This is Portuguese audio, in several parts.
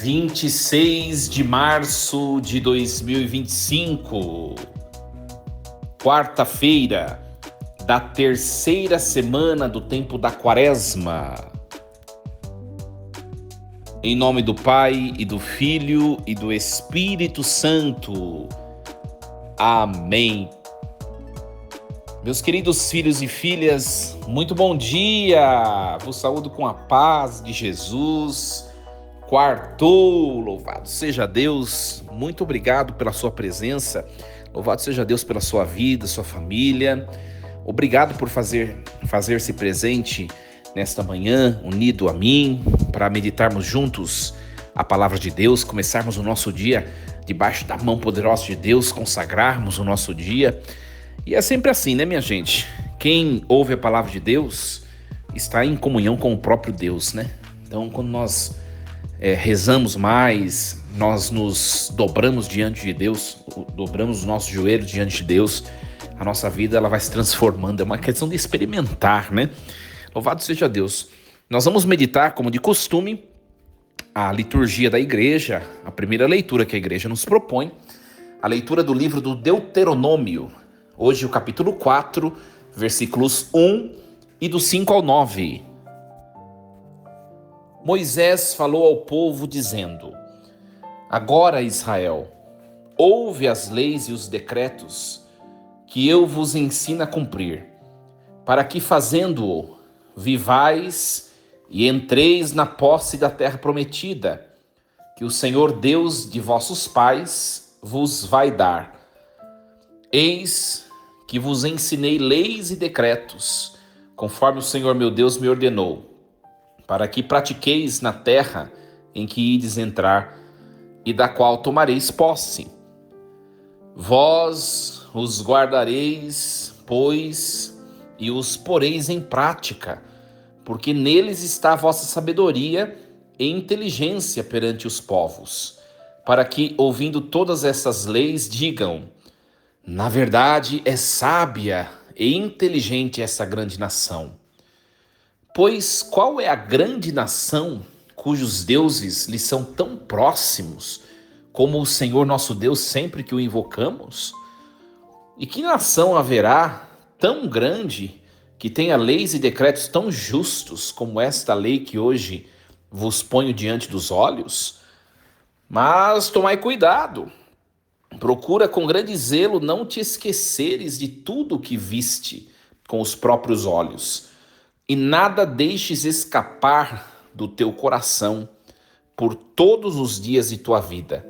26 de março de 2025, quarta-feira da terceira semana do tempo da Quaresma. Em nome do Pai, e do Filho, e do Espírito Santo. Amém. Meus queridos filhos e filhas, muito bom dia! Vos saúdo com a paz de Jesus. Quartou, louvado seja Deus, muito obrigado pela sua presença, louvado seja Deus pela sua vida, sua família, obrigado por fazer-se presente nesta manhã, unido a mim, para meditarmos juntos a palavra de Deus, começarmos o nosso dia debaixo da mão poderosa de Deus, consagrarmos o nosso dia. E é sempre assim, né, minha gente? Quem ouve a palavra de Deus está em comunhão com o próprio Deus, né? Então, quando nós rezamos mais, nós nos dobramos diante de Deus, dobramos os nossos joelhos diante de Deus, a nossa vida ela vai se transformando, é uma questão de experimentar, né? Louvado seja Deus. Nós vamos meditar, como de costume, a liturgia da igreja, a primeira leitura que a igreja nos propõe, a leitura do livro do Deuteronômio, hoje o capítulo 4, versículos 1 e do 5 ao 9. Moisés falou ao povo dizendo: Agora, Israel, ouve as leis e os decretos que eu vos ensino a cumprir, para que fazendo-o, vivais e entreis na posse da terra prometida, que o Senhor Deus de vossos pais vos vai dar. Eis que vos ensinei leis e decretos, conforme o Senhor meu Deus me ordenou, para que pratiqueis na terra em que ides entrar, e da qual tomareis posse. Vós os guardareis, pois, e os poreis em prática, porque neles está a vossa sabedoria e inteligência perante os povos, para que, ouvindo todas essas leis, digam: na verdade é sábia e inteligente essa grande nação. Pois qual é a grande nação cujos deuses lhe são tão próximos como o Senhor nosso Deus sempre que o invocamos? E que nação haverá tão grande que tenha leis e decretos tão justos como esta lei que hoje vos ponho diante dos olhos? Mas tomai cuidado, procura com grande zelo não te esqueceres de tudo o que viste com os próprios olhos, e nada deixes escapar do teu coração por todos os dias de tua vida.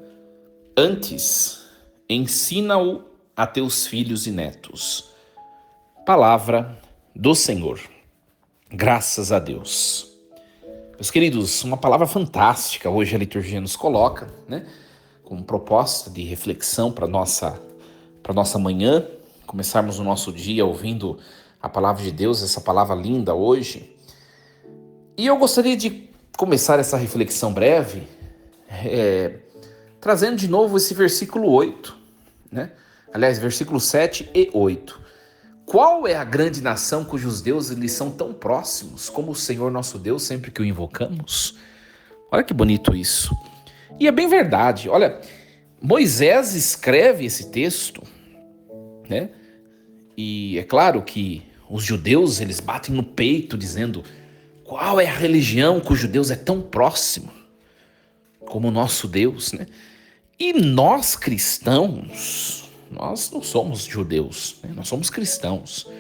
Antes, ensina-o a teus filhos e netos. Palavra do Senhor. Graças a Deus. Meus queridos, uma palavra fantástica hoje a liturgia nos coloca, né? Como proposta de reflexão para nossa manhã, começarmos o nosso dia ouvindo a palavra de Deus, essa palavra linda hoje. E eu gostaria de começar essa reflexão breve, trazendo de novo esse versículo 8, né? Aliás, versículo 7 e 8. Qual é a grande nação cujos deuses lhes são tão próximos como o Senhor nosso Deus sempre que o invocamos? Olha que bonito isso. E é bem verdade. Olha, Moisés escreve esse texto, né? E é claro que os judeus, eles batem no peito dizendo: qual é a religião cujo Deus é tão próximo como o nosso Deus, né? E nós cristãos, nós não somos judeus, né? Nós somos cristãos.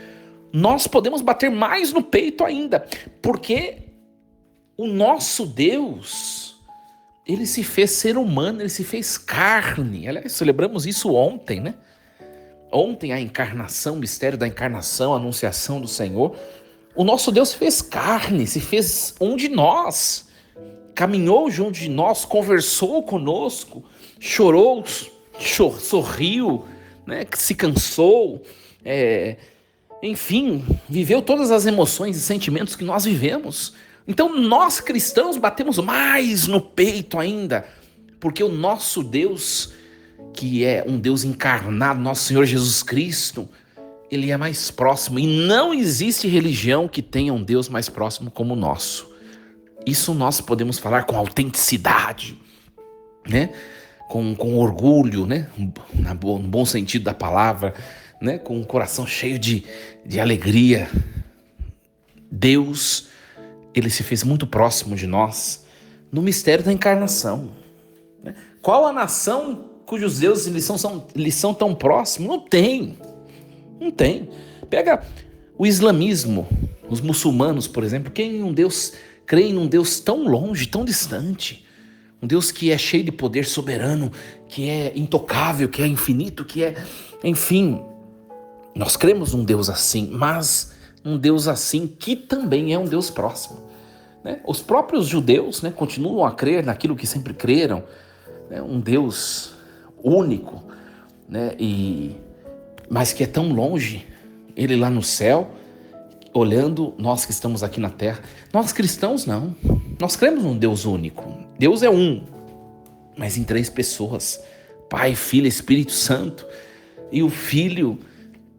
Nós podemos bater mais no peito ainda, porque o nosso Deus, ele se fez ser humano, ele se fez carne. Aliás, celebramos isso ontem, né? Ontem a encarnação, o mistério da encarnação, a anunciação do Senhor. O nosso Deus se fez carne, se fez um de nós, caminhou junto de nós, conversou conosco, chorou, sorriu, né? Se cansou, enfim, viveu todas as emoções e sentimentos que nós vivemos. Então nós cristãos batemos mais no peito ainda, porque o nosso Deus, que é um Deus encarnado, nosso Senhor Jesus Cristo, ele é mais próximo, e não existe religião que tenha um Deus mais próximo como o nosso. Isso nós podemos falar com autenticidade, né? Com orgulho, né? No bom sentido da palavra, né? Com um coração cheio de alegria. Deus, ele se fez muito próximo de nós no mistério da encarnação, né? Qual a nação cujos deuses lhes são tão próximos? Não tem. Não tem. Pega o islamismo, os muçulmanos, por exemplo, creem num Deus tão longe, tão distante. Um Deus que é cheio de poder soberano, que é intocável, que é infinito, enfim, nós cremos num Deus assim, mas um Deus assim que também é um Deus próximo, né? Os próprios judeus, né, continuam a crer naquilo que sempre creram, né? Um Deus único, né? Mas que é tão longe, ele lá no céu, olhando nós que estamos aqui na terra. Nós cristãos não, nós cremos num Deus único. Deus é um, mas em 3 pessoas, Pai, Filho, Espírito Santo. E o Filho,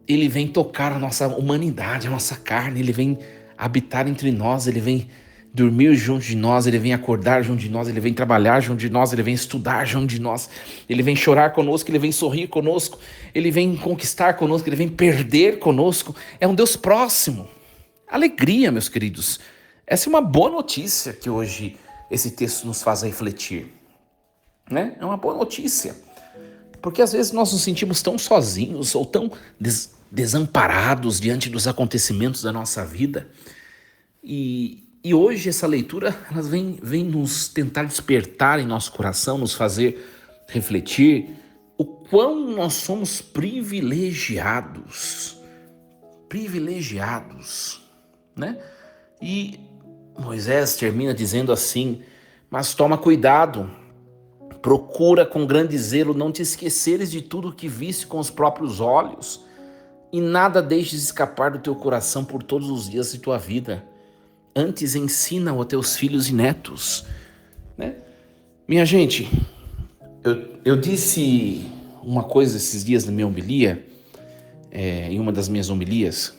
ele vem tocar a nossa humanidade, a nossa carne, ele vem habitar entre nós, ele vem dormir junto de nós, ele vem acordar junto de nós, ele vem trabalhar junto de nós, ele vem estudar junto de nós, ele vem chorar conosco, ele vem sorrir conosco, ele vem conquistar conosco, ele vem perder conosco. É um Deus próximo. Alegria, meus queridos. Essa é uma boa notícia que hoje esse texto nos faz refletir, né? É uma boa notícia, porque às vezes nós nos sentimos tão sozinhos ou tão desamparados diante dos acontecimentos da nossa vida. E hoje essa leitura elas vem nos tentar despertar em nosso coração, nos fazer refletir o quão nós somos privilegiados, né? E Moisés termina dizendo assim: mas toma cuidado, procura com grande zelo não te esqueceres de tudo que viste com os próprios olhos, e nada deixes escapar do teu coração por todos os dias de tua vida. Antes ensina-o a teus filhos e netos, né? Minha gente, eu disse uma coisa esses dias na minha homilia, em uma das minhas homilias.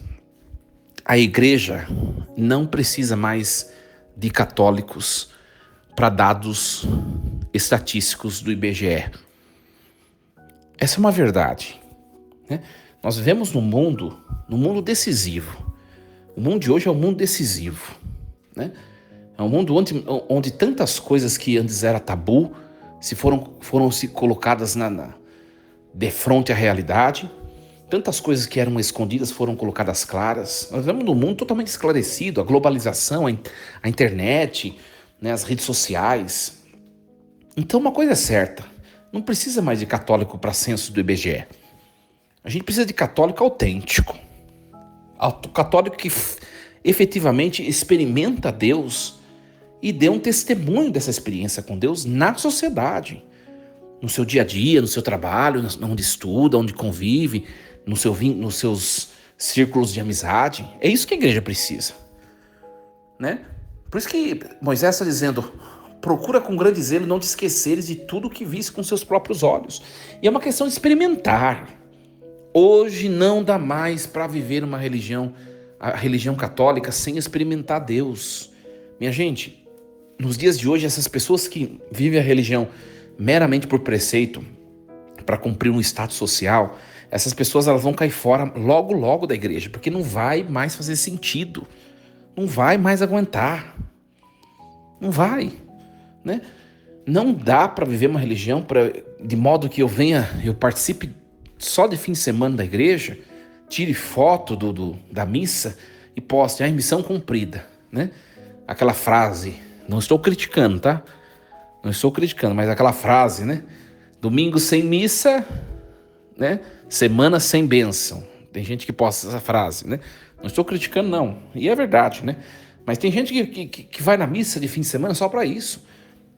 A igreja não precisa mais de católicos para dados estatísticos do IBGE. Essa é uma verdade, né? Nós vivemos num mundo decisivo. O mundo de hoje é um mundo decisivo, né? É um mundo onde tantas coisas que antes era tabu foram se colocadas de frente à realidade. Tantas coisas que eram escondidas foram colocadas claras. Nós vivemos num mundo totalmente esclarecido. A globalização, a internet, né, as redes sociais. Então uma coisa é certa: não precisa mais de católico para censo do IBGE. A gente precisa de católico autêntico. Católico que efetivamente experimenta Deus e dê um testemunho dessa experiência com Deus na sociedade. No seu dia a dia, no seu trabalho, onde estuda, onde convive, nos seus círculos de amizade. É isso que a igreja precisa, né? Por isso que Moisés está dizendo: procura com grande zelo não te esqueceres de tudo o que viste com seus próprios olhos. E é uma questão de experimentar. Hoje não dá mais para viver a religião católica, sem experimentar Deus. Minha gente, nos dias de hoje, essas pessoas que vivem a religião meramente por preceito, para cumprir um status social, essas pessoas elas vão cair fora logo, logo da igreja, porque não vai mais fazer sentido, não vai mais aguentar, não vai, né? Não dá para viver uma religião de modo que eu participe só de fim de semana da igreja, tire foto da missa e poste: missão cumprida, né? Aquela frase, não estou criticando, tá? Não estou criticando, mas aquela frase, né? Domingo sem missa, né? Semana sem bênção. Tem gente que posta essa frase, né? Não estou criticando, não. E é verdade, né? Mas tem gente que vai na missa de fim de semana só para isso.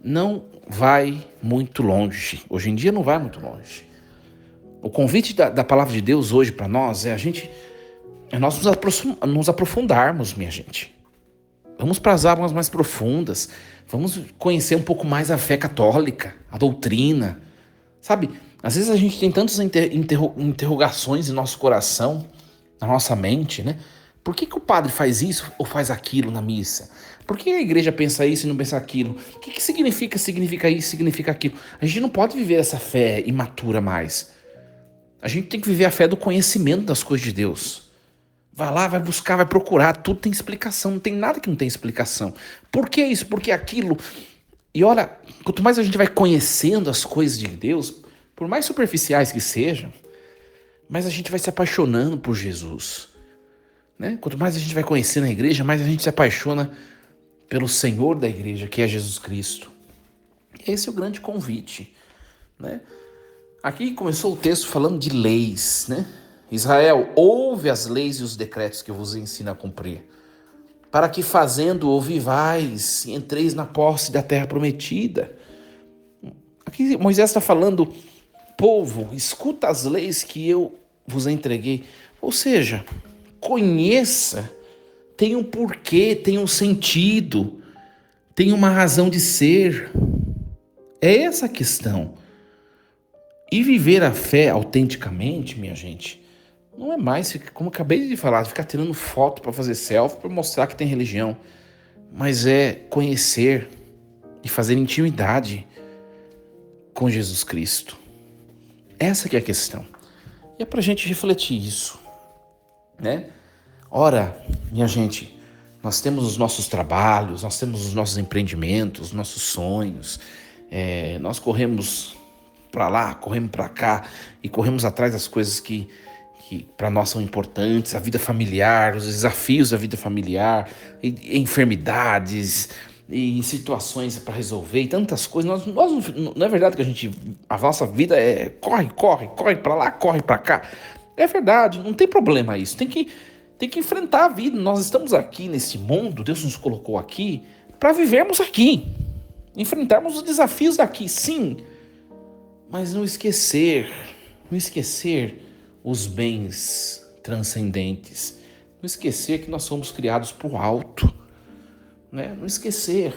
Não vai muito longe. Hoje em dia não vai muito longe. O convite da palavra de Deus hoje para nós é nós nos aprofundarmos, minha gente. Vamos para as águas mais profundas. Vamos conhecer um pouco mais a fé católica, a doutrina. Sabe, às vezes a gente tem tantas interrogações em nosso coração, na nossa mente, né? Por que o padre faz isso ou faz aquilo na missa? Por que a igreja pensa isso e não pensa aquilo? O que significa isso, significa aquilo? A gente não pode viver essa fé imatura mais. A gente tem que viver a fé do conhecimento das coisas de Deus. Vai lá, vai buscar, vai procurar, tudo tem explicação, não tem nada que não tenha explicação. Por que isso? Por que aquilo? E olha, quanto mais a gente vai conhecendo as coisas de Deus, por mais superficiais que sejam, mais a gente vai se apaixonando por Jesus. Né? Quanto mais a gente vai conhecendo a igreja, mais a gente se apaixona pelo Senhor da igreja, que é Jesus Cristo. E esse é o grande convite. Né? Aqui começou o texto falando de leis. Né? Israel, ouve as leis e os decretos que eu vos ensino a cumprir, para que fazendo-o vivais e entreis na posse da terra prometida. Aqui Moisés está falando, povo, escuta as leis que eu vos entreguei. Ou seja, conheça, tem um porquê, tem um sentido, tem uma razão de ser. É essa a questão. E viver a fé autenticamente, minha gente, não é mais, como eu acabei de falar, ficar tirando foto para fazer selfie, para mostrar que tem religião. Mas é conhecer e fazer intimidade com Jesus Cristo. Essa que é a questão. E é para a gente refletir isso. Né? Ora, minha gente, nós temos os nossos trabalhos, nós temos os nossos empreendimentos, os nossos sonhos, nós corremos para lá, corremos para cá e corremos atrás das coisas que para nós são importantes, a vida familiar, os desafios da vida familiar, e enfermidades e situações para resolver e tantas coisas. Não é verdade que a nossa vida é corre para lá, corre para cá. É verdade, não tem problema isso. Tem que enfrentar a vida. Nós estamos aqui nesse mundo, Deus nos colocou aqui para vivermos aqui, enfrentarmos os desafios daqui, sim, mas não esquecer os bens transcendentes, não esquecer que nós somos criados por alto, né? Não esquecer.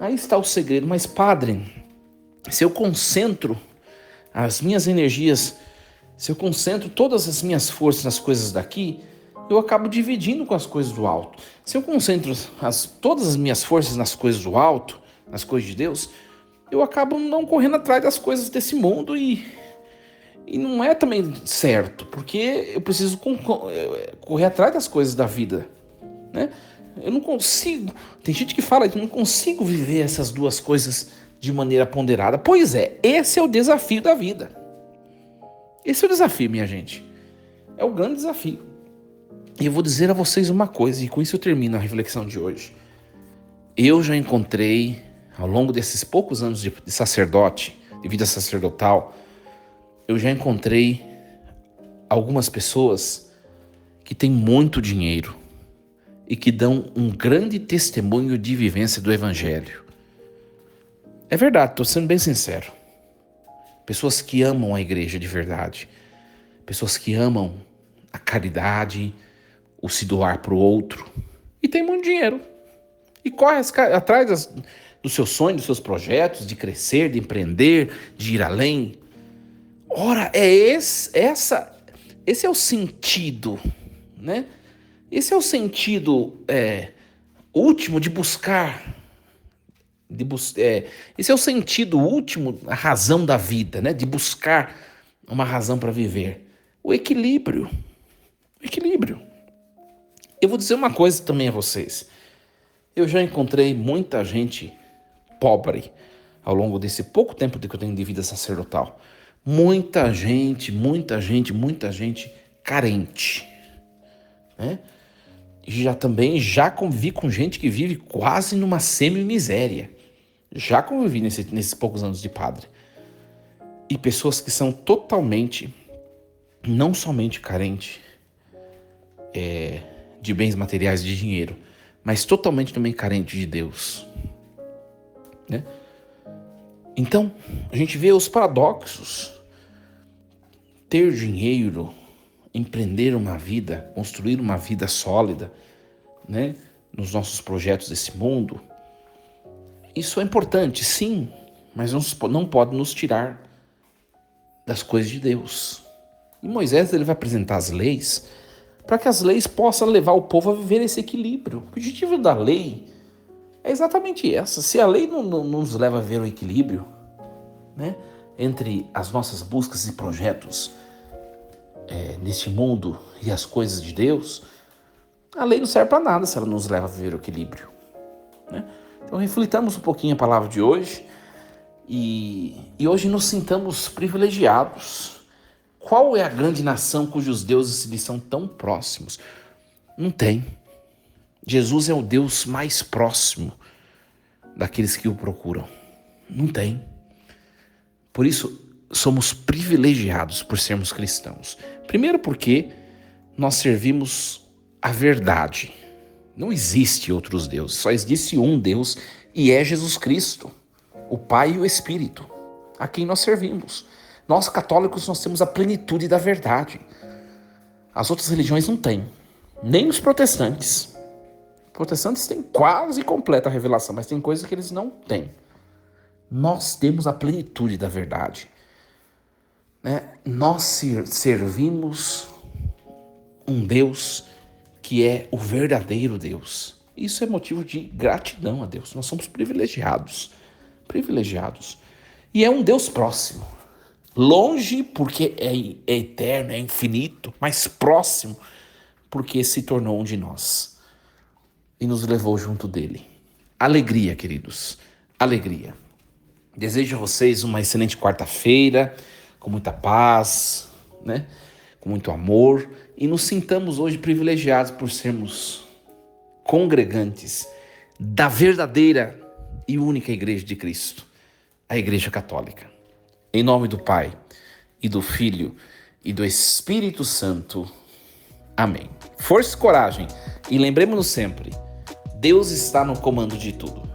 Aí está o segredo. Mas, padre, se eu concentro as minhas energias, se eu concentro todas as minhas forças nas coisas daqui, eu acabo dividindo com as coisas do alto. Se eu concentro todas as minhas forças nas coisas do alto, nas coisas de Deus, eu acabo não correndo atrás das coisas desse mundo e não é também certo, porque eu preciso correr atrás das coisas da vida, né? Eu não consigo, tem gente que fala que eu não consigo viver essas duas coisas de maneira ponderada. Pois é, esse é o desafio da vida. Esse é o desafio, minha gente. É o grande desafio. E eu vou dizer a vocês uma coisa, e com isso eu termino a reflexão de hoje. Eu já encontrei, ao longo desses poucos anos de sacerdote, de vida sacerdotal, eu já encontrei algumas pessoas que têm muito dinheiro e que dão um grande testemunho de vivência do Evangelho. É verdade, estou sendo bem sincero. Pessoas que amam a igreja de verdade, pessoas que amam a caridade, o se doar para o outro, e tem muito dinheiro. E corre atrás do seu sonho, dos seus projetos, de crescer, de empreender, de ir além. Ora, esse é o sentido, né? Esse é o sentido último de buscar. Esse é o sentido último, a razão da vida, né? De buscar uma razão para viver. O equilíbrio. O equilíbrio. Eu vou dizer uma coisa também a vocês. Eu já encontrei muita gente pobre ao longo desse pouco tempo que eu tenho de vida sacerdotal. Muita gente carente, né? Já convivi com gente que vive quase numa semi-miséria. Já convivi nesses poucos anos de padre. E pessoas que são totalmente, não somente carentes de bens materiais, de dinheiro, mas totalmente também carentes de Deus, né? Então, a gente vê os paradoxos. Ter dinheiro, empreender uma vida, construir uma vida sólida, né, nos nossos projetos desse mundo, isso é importante, sim, mas não pode nos tirar das coisas de Deus. E Moisés, ele vai apresentar as leis para que as leis possam levar o povo a viver esse equilíbrio. O objetivo da lei é exatamente essa. Se a lei não nos leva a ver o equilíbrio, né, entre as nossas buscas e projetos neste mundo e as coisas de Deus, a lei não serve para nada se ela nos leva a ver o equilíbrio, né? Então reflitamos um pouquinho a palavra de hoje e hoje nos sintamos privilegiados. Qual é a grande nação cujos deuses lhe são tão próximos? Não tem. Jesus é o Deus mais próximo daqueles que o procuram. Não tem. Por isso, somos privilegiados por sermos cristãos. Primeiro porque nós servimos a verdade. Não existe outros deuses, só existe um Deus e é Jesus Cristo, o Pai e o Espírito, a quem nós servimos. Nós católicos, nós temos a plenitude da verdade. As outras religiões não têm, nem os protestantes. Os protestantes têm quase completa revelação, mas tem coisas que eles não têm. Nós temos a plenitude da verdade, né? Nós servimos um Deus que é o verdadeiro Deus. Isso é motivo de gratidão a Deus. Nós somos privilegiados. Privilegiados. E é um Deus próximo. Longe porque é eterno, é infinito, mas próximo porque se tornou um de nós e nos levou junto dele. Alegria, queridos. Alegria. Desejo a vocês uma excelente quarta-feira, com muita paz, né? Com muito amor, e nos sintamos hoje privilegiados por sermos congregantes da verdadeira e única Igreja de Cristo, a Igreja Católica. Em nome do Pai, e do Filho, e do Espírito Santo. Amém. Força e coragem, e lembremos-nos sempre, Deus está no comando de tudo.